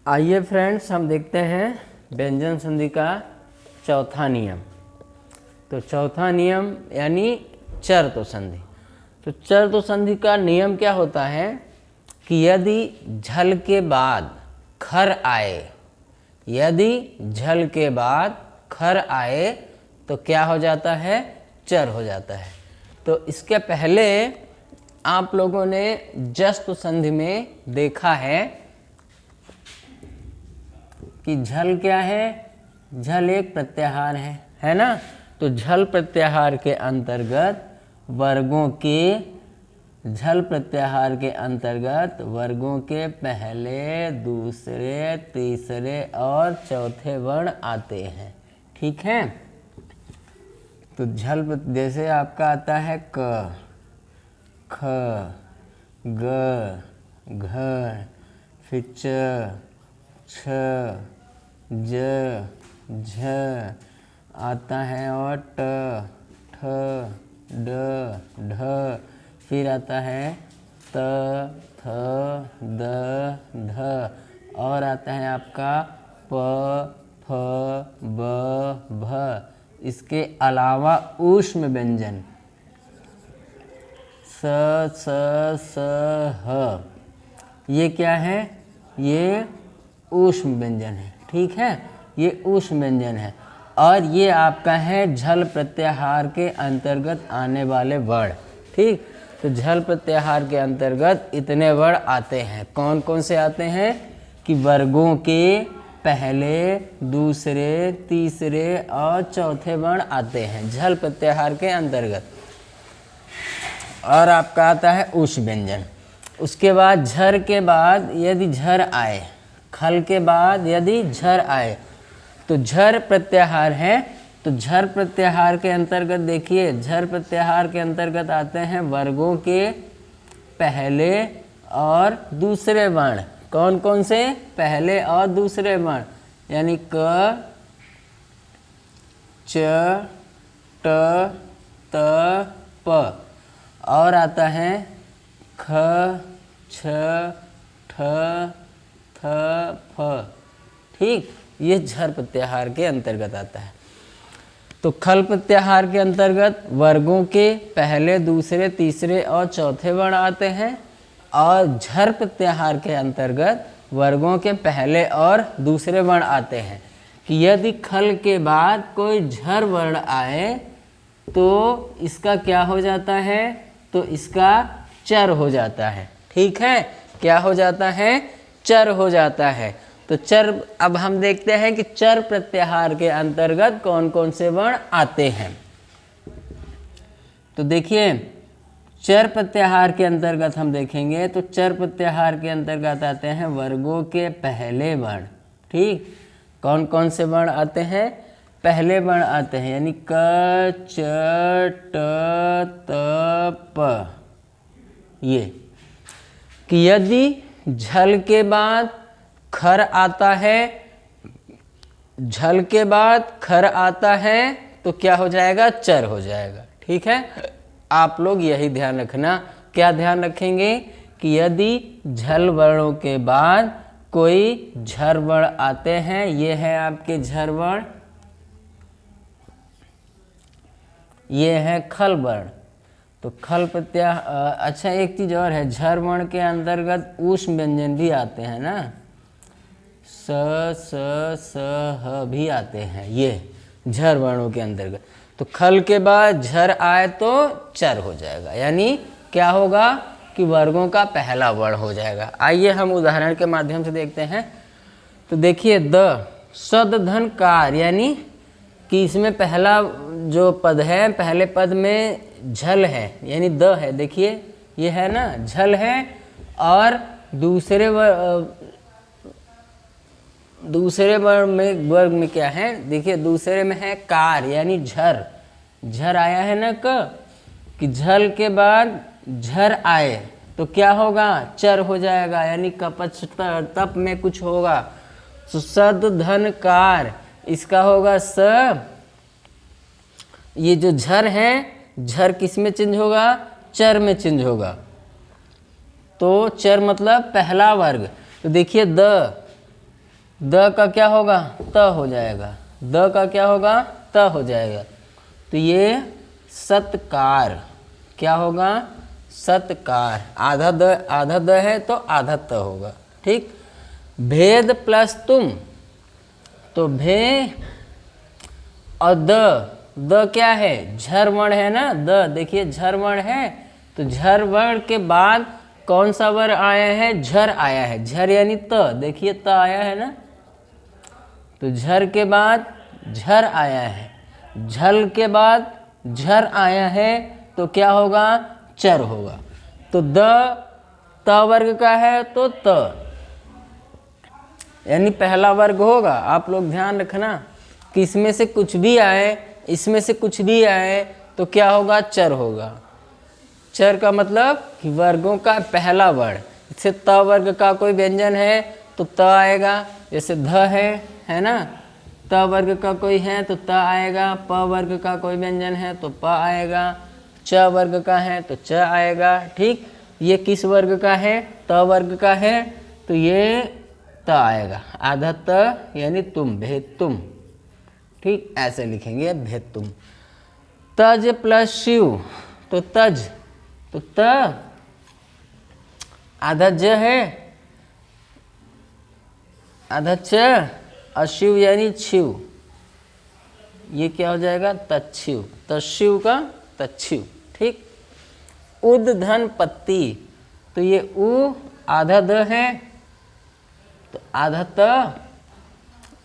आइए फ्रेंड्स, हम देखते हैं व्यंजन संधि का चौथा नियम। तो चौथा नियम यानी चरतु संधि। तो चरतु संधि का नियम क्या होता है कि यदि झल के बाद खर आए, यदि झल के बाद खर आए तो क्या हो जाता है? चर हो जाता है। तो इसके पहले आप लोगों ने जस्तु संधि में देखा है कि झल क्या है? झल एक प्रत्याहार है ना। तो झल प्रत्याहार के अंतर्गत वर्गों के, झल प्रत्याहार के अंतर्गत वर्गों के पहले, दूसरे, तीसरे और चौथे वर्ण आते हैं। ठीक है। तो झल जैसे आपका आता है क, ख, ग, घ, फिर च, छ, ज, झ आता है और ट, ठ, ड, ढ, फिर आता है त, थ, द, ध और आता है आपका प, फ, ब, भ। इसके अलावा ऊष्म व्यंजन स, स, स, ह, ये क्या है? ये ऊष्म व्यंजन है। ठीक है, ये ऊष्म व्यंजन है और ये आपका है झल प्रत्याहार के अंतर्गत आने वाले वर्ण। ठीक, तो झल प्रत्याहार के अंतर्गत इतने वर्ण आते हैं। कौन कौन से आते हैं? कि वर्गों के पहले, दूसरे, तीसरे और चौथे वर्ण आते हैं झल प्रत्याहार के अंतर्गत। और आपका आता है ऊष्म व्यंजन। उसके बाद झर के बाद यदि झर आए, खल के बाद यदि झर आए तो झर प्रत्याहार है। तो झर प्रत्याहार के अंतर्गत देखिए, झर प्रत्याहार के अंतर्गत आते हैं वर्गों के पहले और दूसरे वर्ण। कौन कौन से? पहले और दूसरे वर्ण, यानी क, च, ट, त, प। और आता है ख, छ, ठ, थ, फ। ठीक, ये झर प्रत्याहार के अंतर्गत आता है। तो खल प्रत्याहार के अंतर्गत वर्गों के पहले, दूसरे, तीसरे और चौथे वर्ण आते हैं और झर प्रत्याहार के अंतर्गत वर्गों के पहले और दूसरे वर्ण आते हैं। कि यदि खल के बाद कोई झर वर्ण आए तो इसका क्या हो जाता है? तो इसका चर हो जाता है। ठीक है, क्या हो जाता है? चर हो जाता है। तो चर, अब हम देखते हैं कि चर प्रत्याहार के अंतर्गत कौन कौन से वर्ण आते हैं। तो देखिए, चर प्रत्याहार के अंतर्गत हम देखेंगे तो चर प्रत्याहार के अंतर्गत आते हैं वर्गों के पहले वर्ण। ठीक, कौन कौन से वर्ण आते हैं? पहले वर्ण आते हैं, यानी क, च, ट, त, प। ये कि यदि झल के बाद खर आता है, झल के बाद खर आता है तो क्या हो जाएगा? चर हो जाएगा। ठीक है, आप लोग यही ध्यान रखना। क्या ध्यान रखेंगे? कि यदि झल वर्णों के बाद कोई झर वर्ण आते हैं, ये है आपके झर वर्ण, ये है खल वर्ण। तो खल प्रत्याहार, अच्छा एक चीज और है, झर वर्ण के अंतर्गत ऊष्म व्यंजन भी आते हैं ना, स, स, स, ह भी आते हैं ये झर वर्णों के अंतर्गत। तो खल के बाद झर आए तो चर हो जाएगा, यानी क्या होगा? कि वर्गों का पहला वर्ण हो जाएगा। आइए हम उदाहरण के माध्यम से देखते हैं। तो देखिए, द सद धन कार, यानी कि इसमें पहला जो पद है, पहले पद में झल है यानी द है। देखिए ये है ना, झल है और दूसरे वर्ग में क्या है? देखिए दूसरे में है कार यानी झर। झर आया है ना कि झल के बाद झर आए तो क्या होगा? चर हो जाएगा, यानी कपच तप में कुछ होगा। तो सद धन कार, इसका होगा स। ये जो झर है, झर किस में चेंज होगा? चर में चेंज होगा। तो चर मतलब पहला वर्ग। तो देखिए द द का क्या होगा, त हो जाएगा, द का क्या होगा, त हो जाएगा। तो ये सत्कार, क्या होगा, सत्कार। आधा द है तो आधा त होगा, ठीक। भेद प्लस तुम, तो भे और द क्या है, झर वर्ण है ना, द देखिए झर वर्ण है। तो झर वर्ण के बाद कौन सा वर्ण आया है, झर आया है, झर यानी त, देखिए त आया है ना। तो झर के बाद झर आया है, झल के बाद झर आया है, तो क्या होगा, चर होगा। तो द त वर्ग का है तो त यानी पहला वर्ग होगा। आप लोग ध्यान रखना कि इसमें से कुछ भी आए, इसमें से कुछ भी आए तो क्या होगा, चर होगा। चर का मतलब कि वर्गों का पहला वर्ण। इससे त वर्ग का कोई व्यंजन है तो त आएगा, जैसे ध है ना, त वर्ग का कोई है तो त आएगा, प वर्ग का कोई व्यंजन है तो प आएगा, च वर्ग का है तो च आएगा, ठीक। ये किस वर्ग का है, त वर्ग का है, तो ये त आएगा, आधा त यानी तुम, भेद तुम, ठीक, ऐसे लिखेंगे भेद तुम। तज प्लस शिव, तो तज, तो त आधा ज है, आधा च, और शिव यानी छिव, ये क्या हो जाएगा, तच्छिव, तशिव का तच्छिव, ठीक। उद धन पत्ती, तो ये उ आधा द है तो आधा त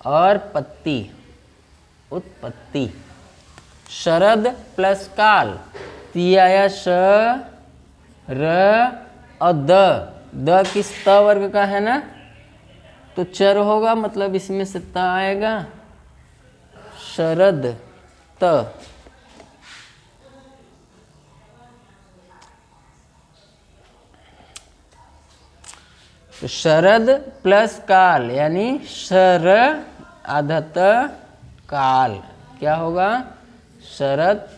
और पत्ती, उत्पत्ति। शरद प्लस काल, तो ये आया श र और द किस त वर्ग का है ना, तो चर होगा, मतलब इसमें से त आएगा, शरद त। तो शरद प्लस काल यानी शर आधा त काल, क्या होगा, शरद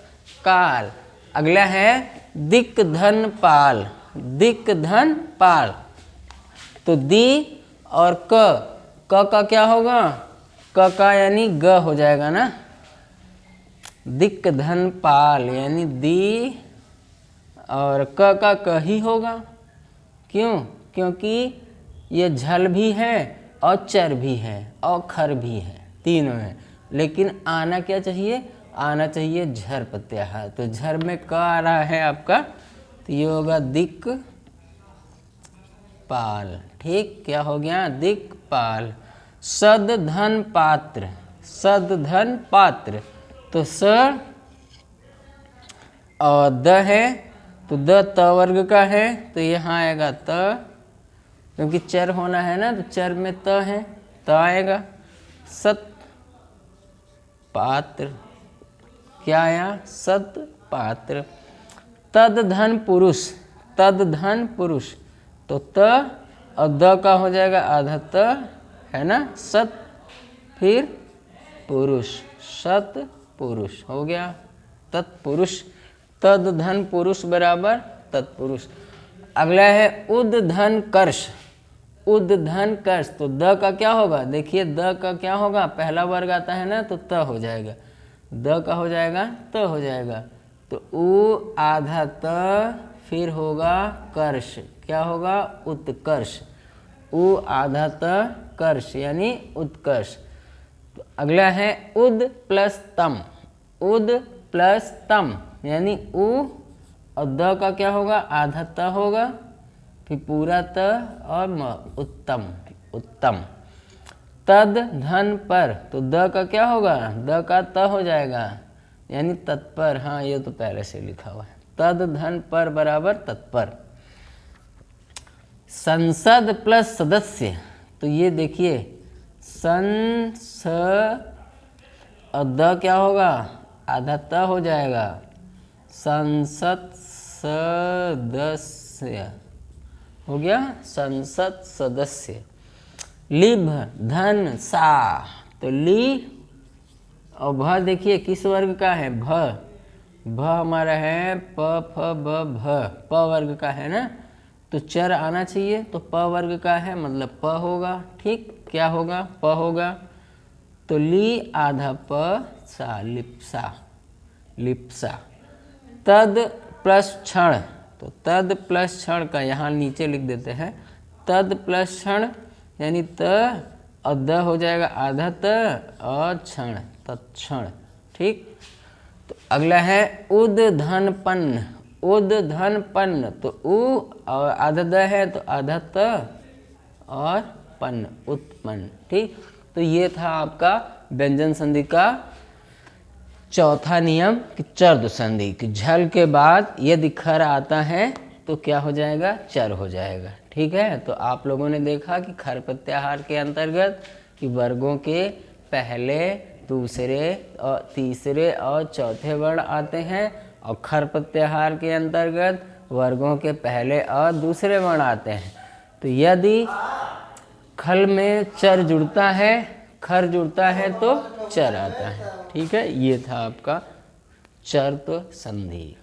काल। अगला है दिक धन पाल, दिक धन पाल, तो दी और क का क्या होगा, क का यानी ग हो जाएगा ना, दिक धन पाल यानी दी और क का ही होगा। क्यों, क्योंकि ये झल भी है और चर भी है और खर भी है, तीनों है, लेकिन आना क्या चाहिए, आना चाहिए झर प्रत्याहार। तो झर में क आ रहा है आपका, तो ये होगा दिक पाल, ठीक, क्या हो गया, दिक पाल। सद धन पात्र, सद धन पात्र, तो स और द है, तो द त वर्ग का है, तो यहाँ आएगा त, क्योंकि चर होना है ना, तो चर में त है, त आएगा। सत पात्र, क्या आया, सत पात्र। तद धन पुरुष, तद धन पुरुष, तो त और द का हो जाएगा आधा त है ना, सत, फिर पुरुष, सत पुरुष हो गया, तत्पुरुष। तद धन पुरुष बराबर तत्पुरुष। अगला है उद धन कर्ष, उद धन कर्ष, तो द का क्या होगा, देखिए द का क्या होगा, पहला वर्ग आता है ना, तो त हो जाएगा, द का हो जाएगा त हो जाएगा, तो उ आधा त, फिर होगा कर्ष, क्या होगा, उत्कर्ष, उ आधा त कर्ष यानी उत्कर्ष। तो अगला है उद प्लस तम, उद प्लस तम यानी उ और द का क्या होगा, आधा त होगा, फिर पूरा त और म, उत्तम, उत्तम। तद धन पर, तो द का क्या होगा, द का त हो जाएगा यानी तत्पर, हाँ ये तो पहले से लिखा हुआ है, तद धन पर बराबर तत्पर। संसद प्लस सदस्य, तो ये देखिए संस और द क्या होगा, आधा त हो जाएगा, संसद सदस्य हो गया, संसद सदस्य। लिभ धन सा, तो ली और भ देखिए किस वर्ग का है, भ, भ हमारा है प फ ब भ, प वर्ग का है ना, तो चर आना चाहिए, तो प वर्ग का है मतलब प होगा। ठीक, क्या होगा? प होगा। तो ली आधा प सा, लिप्सा, लिप्सा। तद प्लस क्षण, तो तद प्लस क्षण का यहाँ नीचे लिख देते हैं। तद प्लस क्षण यानी त और द हो जाएगा आधा त और क्षण, तत्क्षण। ठीक, तो अगला है उद्धनपन्न। उद्धनपन्न, तो उ और आधा द है तो आधा त और पन्न, उत्पन्न। ठीक, तो ये था आपका व्यंजन संधि का चौथा नियम कि चर्द संधि कि झल के बाद यदि खर आता है तो क्या हो जाएगा? चर हो जाएगा। ठीक है, तो आप लोगों ने देखा कि खर प्रत्याहार के अंतर्गत कि वर्गों के पहले, दूसरे और तीसरे और चौथे वर्ण आते हैं, और खर प्रत्याहार के अंतर्गत वर्गों के पहले और दूसरे वर्ण आते हैं। तो यदि खल में चर जुड़ता है, खर जुड़ता है तो चर आता है। ठीक है, ये था आपका चर्त संधि।